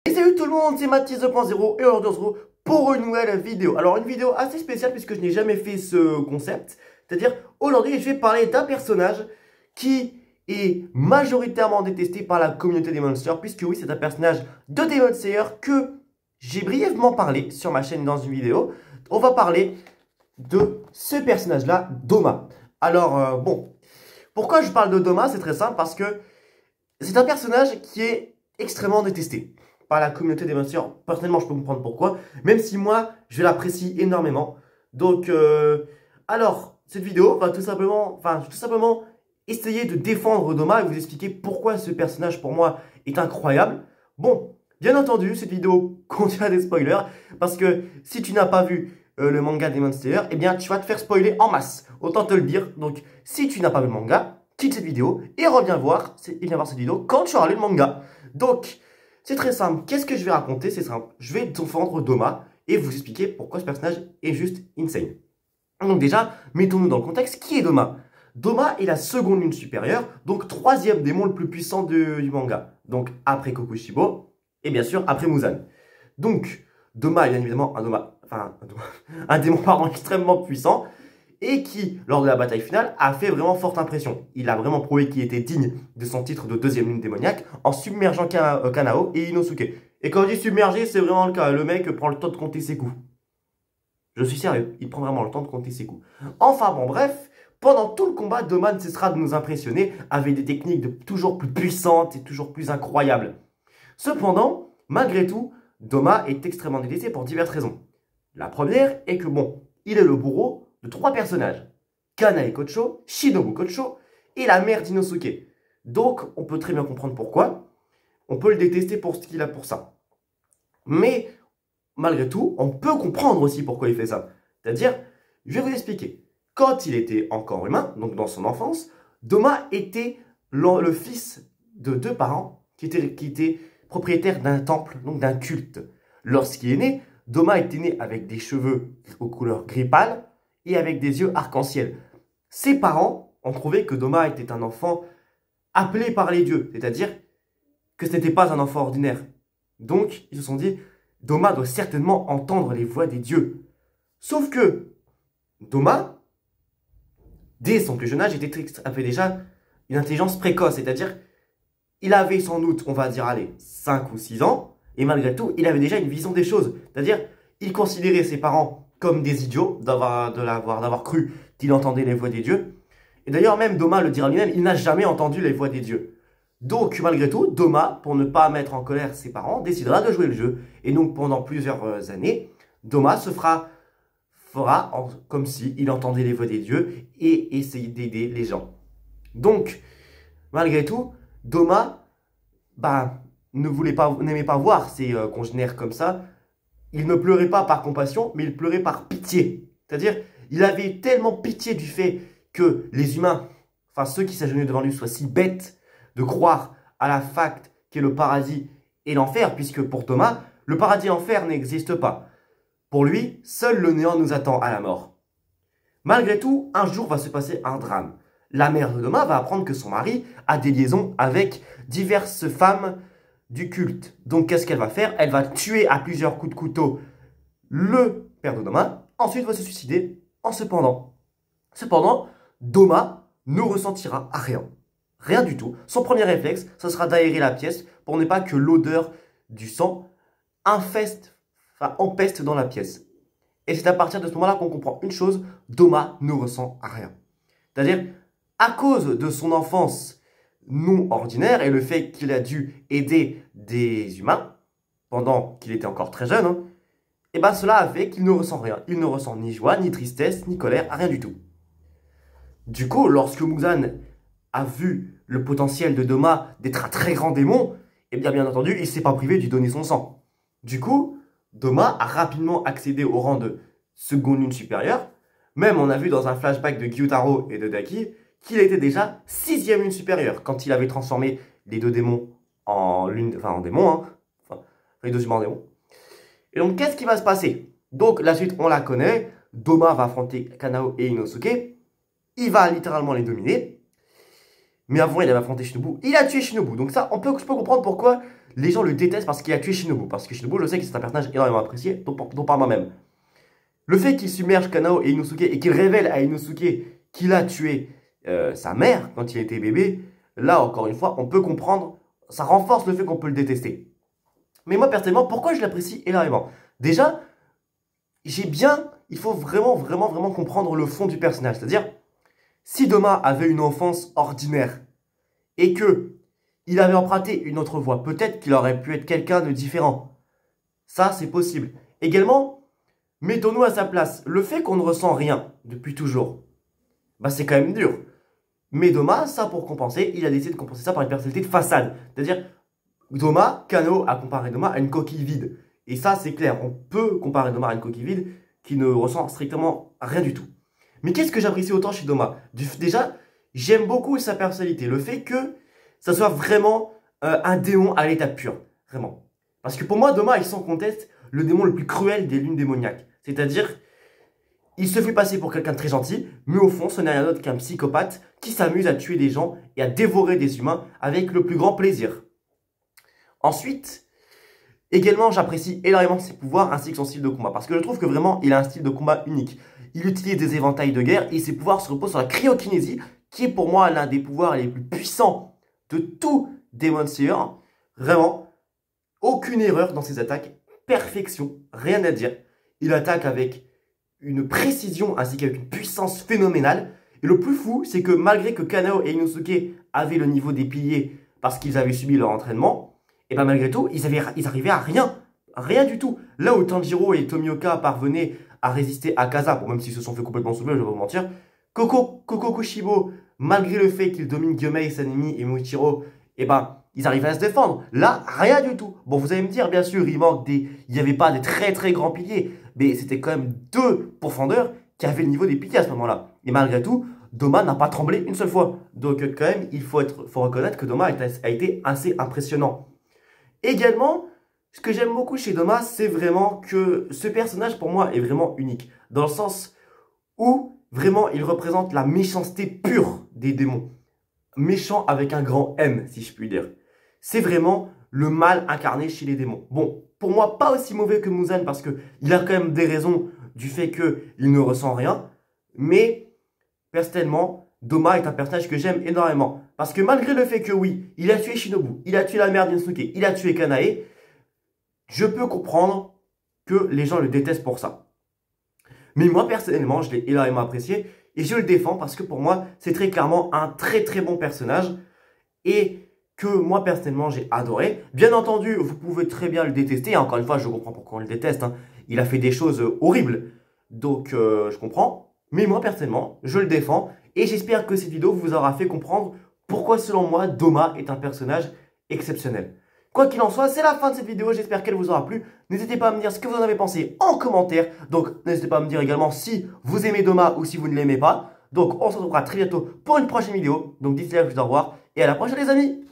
Et salut tout le monde, c'est Mathis 2.0 et aujourd'hui on se retrouve pour une nouvelle vidéo. Alors une vidéo assez spéciale puisque je n'ai jamais fait ce concept. C'est-à-dire aujourd'hui je vais parler d'un personnage qui est majoritairement détesté par la communauté des monsters. Puisque oui, c'est un personnage de Demon Slayer que j'ai brièvement parlé sur ma chaîne dans une vidéo. On va parler de ce personnage-là, Doma. Alors bon, pourquoi je parle de Doma? C'est très simple parce que c'est un personnage qui est extrêmement détesté par la communauté des monsters. Personnellement, je peux comprendre pourquoi, même si moi, je l'apprécie énormément. Donc, alors, cette vidéo va tout simplement, essayer de défendre Doma et vous expliquer pourquoi ce personnage, pour moi, est incroyable. Bon, bien entendu, cette vidéo contient des spoilers, parce que si tu n'as pas vu le manga Demon Slayer, eh bien, tu vas te faire spoiler en masse. Autant te le dire. Donc, si tu n'as pas vu le manga, quitte cette vidéo et reviens voir, viens voir cette vidéo quand tu auras lu le manga. Donc, c'est très simple. Qu'est-ce que je vais raconter? C'est simple. Je vais défendre Doma et vous expliquer pourquoi ce personnage est juste insane. Donc déjà, mettons-nous dans le contexte. Qui est Doma? Doma est la seconde lune supérieure, donc troisième démon le plus puissant du manga. Donc après Kokushibo et bien sûr après Muzan. Donc, Doma est bien évidemment un démon pardon, extrêmement puissant et qui, lors de la bataille finale, a fait vraiment forte impression. Il a vraiment prouvé qu'il était digne de son titre de deuxième lune démoniaque en submergeant Kanao et Inosuke. Et quand je dis submerger, c'est vraiment le cas. Le mec prend le temps de compter ses coups. Je suis sérieux, il prend vraiment le temps de compter ses coups. Enfin bon, bref, pendant tout le combat, Doma ne cessera de nous impressionner avec des techniques toujours plus puissantes et toujours plus incroyables. Cependant, malgré tout, Doma est extrêmement détesté pour diverses raisons. La première est que bon, il est le bourreau de trois personnages, Kanae Kocho, Shinobu Kocho et la mère d'Inosuke. Donc, on peut très bien comprendre pourquoi. On peut le détester pour ce qu'il a pour ça. Mais, malgré tout, on peut comprendre aussi pourquoi il fait ça. C'est-à-dire, je vais vous expliquer. Quand il était encore humain, donc dans son enfance, Doma était le fils de deux parents qui étaient propriétaires d'un temple, donc d'un culte. Lorsqu'il est né, Doma était né avec des cheveux aux couleurs gris pâle et avec des yeux arc-en-ciel. Ses parents ont trouvé que Doma était un enfant appelé par les dieux, c'est-à-dire que ce n'était pas un enfant ordinaire. Donc, ils se sont dit, Doma doit certainement entendre les voix des dieux. Sauf que Doma, dès son plus jeune âge, avait déjà une intelligence précoce, c'est-à-dire il avait sans doute, on va dire, allez, 5 ou 6 ans, et malgré tout, il avait déjà une vision des choses. C'est-à-dire, il considérait ses parents comme des idiots d'avoir cru qu'il entendait les voix des dieux. Et d'ailleurs, même Doma le dira lui-même, il n'a jamais entendu les voix des dieux. Donc, malgré tout, Doma, pour ne pas mettre en colère ses parents, décidera de jouer le jeu. Et donc, pendant plusieurs années, Doma fera comme s'il entendait les voix des dieux et essayait d'aider les gens. Donc, malgré tout, Doma, n'aimait pas voir ses congénères comme ça. Il ne pleurait pas par compassion, mais il pleurait par pitié. C'est-à-dire, il avait tellement pitié du fait que les humains, enfin ceux qui s'agenouillaient devant lui, soient si bêtes de croire à la fact qu'est le paradis et l'enfer, puisque pour Doma, le paradis et l'enfer n'existent pas. Pour lui, seul le néant nous attend à la mort. Malgré tout, un jour va se passer un drame. La mère de Doma va apprendre que son mari a des liaisons avec diverses femmes du culte. Donc, qu'est-ce qu'elle va faire? Elle va tuer à plusieurs coups de couteau le père de Doma, ensuite va se suicider en se pendant. Cependant, Doma ne ressentira rien. Rien du tout. Son premier réflexe, ce sera d'aérer la pièce pour ne pas que l'odeur du sang empeste dans la pièce. Et c'est à partir de ce moment-là qu'on comprend une chose, Doma ne ressent rien. C'est-à-dire, à cause de son enfance non ordinaire et le fait qu'il a dû aider des humains pendant qu'il était encore très jeune, et bien cela a fait qu'il ne ressent rien. Il ne ressent ni joie, ni tristesse, ni colère, rien du tout. Du coup, lorsque Muzan a vu le potentiel de Doma d'être un très grand démon, et bien entendu, il ne s'est pas privé de lui donner son sang. Du coup, Doma a rapidement accédé au rang de seconde lune supérieure. Même on a vu dans un flashback de Gyutaro et de Daki qu'il était déjà sixième lune supérieure quand il avait transformé les deux démons en démons, les deux humains en démons. Et donc, qu'est-ce qui va se passer? Donc, la suite, on la connaît. Doma va affronter Kanao et Inosuke. Il va littéralement les dominer. Mais avant, il avait affronté Shinobu. Il a tué Shinobu. Donc ça, je peux comprendre pourquoi les gens le détestent parce qu'il a tué Shinobu. Parce que Shinobu, je sais que c'est un personnage énormément apprécié, dont par moi-même. Le fait qu'il submerge Kanao et Inosuke et qu'il révèle à Inosuke qu'il a tué sa mère quand il était bébé, là, encore une fois, on peut comprendre, ça renforce le fait qu'on peut le détester. Mais moi, personnellement, pourquoi je l'apprécie énormément? Déjà, il faut vraiment comprendre le fond du personnage. C'est-à-dire, si Doma avait une enfance ordinaire et que il avait emprunté une autre voie, peut-être qu'il aurait pu être quelqu'un de différent. Ça, c'est possible. Également, mettons-nous à sa place. Le fait qu'on ne ressent rien depuis toujours, bah c'est quand même dur. Mais Doma, ça pour compenser, il a décidé de compenser ça par une personnalité de façade. C'est-à-dire, Kanao a comparé Doma à une coquille vide. Et ça, c'est clair. On peut comparer Doma à une coquille vide qui ne ressent strictement rien du tout. Mais qu'est-ce que j'apprécie autant chez Doma? Déjà, j'aime beaucoup sa personnalité. Le fait que ça soit vraiment un démon à l'état pur. Vraiment. Parce que pour moi, Doma est sans conteste le démon le plus cruel des lunes démoniaques. C'est-à-dire, il se fait passer pour quelqu'un de très gentil, mais au fond, ce n'est rien d'autre qu'un psychopathe qui s'amuse à tuer des gens et à dévorer des humains avec le plus grand plaisir. Ensuite, également, j'apprécie énormément ses pouvoirs ainsi que son style de combat. Parce que je trouve que vraiment, il a un style de combat unique. Il utilise des éventails de guerre et ses pouvoirs se reposent sur la cryokinésie, qui est pour moi l'un des pouvoirs les plus puissants de tout Demon Slayer. Vraiment, aucune erreur dans ses attaques. Perfection, rien à dire. Il attaque avec une précision ainsi qu'avec une puissance phénoménale. Et le plus fou, c'est que malgré que Kanao et Inosuke avaient le niveau des piliers parce qu'ils avaient subi leur entraînement, et bien malgré tout, ils arrivaient à rien. Rien du tout. Là où Tanjiro et Tomioka parvenaient à résister à Akaza, bon, même s'ils se sont fait complètement soulever, je vais pas vous mentir, Koko Kushibo, malgré le fait qu'il domine Gyomei, Sanemi et Muichiro, et ben ils arrivaient à se défendre. Là, rien du tout. Bon, vous allez me dire, bien sûr, il n'y avait pas des très grands piliers, mais c'était quand même 2 pourfendeurs qui avaient le niveau des piliers à ce moment-là. Et malgré tout, Doma n'a pas tremblé une seule fois. Donc quand même, il faut reconnaître que Doma a été assez impressionnant. Également, ce que j'aime beaucoup chez Doma, c'est vraiment que ce personnage, pour moi, est vraiment unique. Dans le sens où, vraiment, il représente la méchanceté pure des démons. Méchant avec un grand M, si je puis dire. C'est vraiment le mal incarné chez les démons. Bon, pour moi, pas aussi mauvais que Muzan, parce qu'il a quand même des raisons du fait qu'il ne ressent rien. Mais, personnellement, Doma est un personnage que j'aime énormément. Parce que malgré le fait que oui, il a tué Shinobu, il a tué la mère d'Inosuke, il a tué Kanae, je peux comprendre que les gens le détestent pour ça. Mais moi, personnellement, je l'ai énormément apprécié et je le défends parce que pour moi, c'est très clairement un très bon personnage et que moi, personnellement, j'ai adoré. Bien entendu, vous pouvez très bien le détester. Encore une fois, je comprends pourquoi on le déteste. Hein. Il a fait des choses horribles, donc je comprends. Mais moi, personnellement, je le défends et j'espère que cette vidéo vous aura fait comprendre pourquoi, selon moi, Doma est un personnage exceptionnel. Quoi qu'il en soit, c'est la fin de cette vidéo, j'espère qu'elle vous aura plu. N'hésitez pas à me dire ce que vous en avez pensé en commentaire. Donc, n'hésitez pas à me dire également si vous aimez Doma ou si vous ne l'aimez pas. Donc, on se retrouvera très bientôt pour une prochaine vidéo. Donc, d'ici là, je vous dis au revoir et à la prochaine les amis.